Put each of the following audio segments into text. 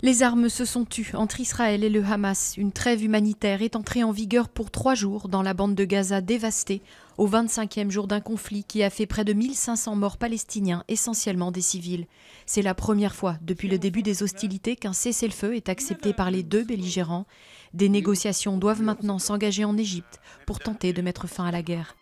Les armes se sont tues entre Israël et le Hamas. Une trêve humanitaire est entrée en vigueur pour 3 jours dans la bande de Gaza dévastée, au 25e jour d'un conflit qui a fait près de 1500 morts palestiniens, essentiellement des civils. C'est la première fois depuis le début des hostilités qu'un cessez-le-feu est accepté par les deux belligérants. Des négociations doivent maintenant s'engager en Égypte pour tenter de mettre fin à la guerre.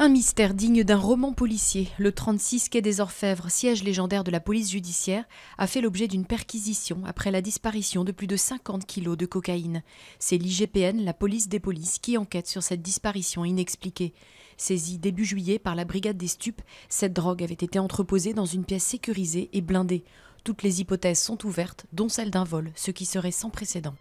Un mystère digne d'un roman policier. Le 36 quai des Orfèvres, siège légendaire de la police judiciaire, a fait l'objet d'une perquisition après la disparition de plus de 50 kilos de cocaïne. C'est l'IGPN, la police des polices, qui enquête sur cette disparition inexpliquée. Saisie début juillet par la brigade des stupes, cette drogue avait été entreposée dans une pièce sécurisée et blindée. Toutes les hypothèses sont ouvertes, dont celle d'un vol, ce qui serait sans précédent.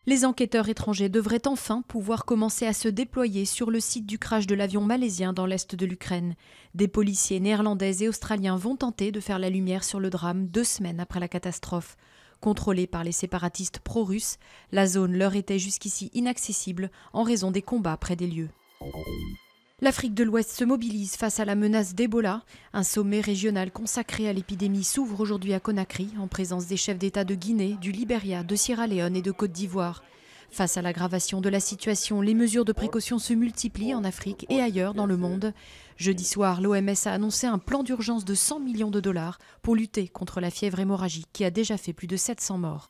Les enquêteurs étrangers devraient enfin pouvoir commencer à se déployer sur le site du crash de l'avion malaisien dans l'est de l'Ukraine. Des policiers néerlandais et australiens vont tenter de faire la lumière sur le drame 2 semaines après la catastrophe. Contrôlée par les séparatistes pro-russes, la zone leur était jusqu'ici inaccessible en raison des combats près des lieux. L'Afrique de l'Ouest se mobilise face à la menace d'Ebola. Un sommet régional consacré à l'épidémie s'ouvre aujourd'hui à Conakry, en présence des chefs d'État de Guinée, du Libéria, de Sierra Leone et de Côte d'Ivoire. Face à l'aggravation de la situation, les mesures de précaution se multiplient en Afrique et ailleurs dans le monde. Jeudi soir, l'OMS a annoncé un plan d'urgence de 100 millions de dollars pour lutter contre la fièvre hémorragique qui a déjà fait plus de 700 morts.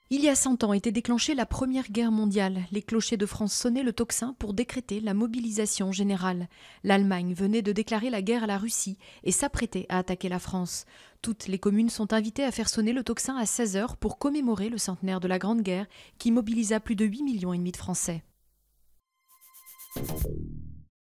Il y a 100 ans était déclenchée la Première Guerre mondiale. Les clochers de France sonnaient le tocsin pour décréter la mobilisation générale. L'Allemagne venait de déclarer la guerre à la Russie et s'apprêtait à attaquer la France. Toutes les communes sont invitées à faire sonner le tocsin à 16 h pour commémorer le centenaire de la Grande Guerre qui mobilisa plus de 8,5 millions de Français.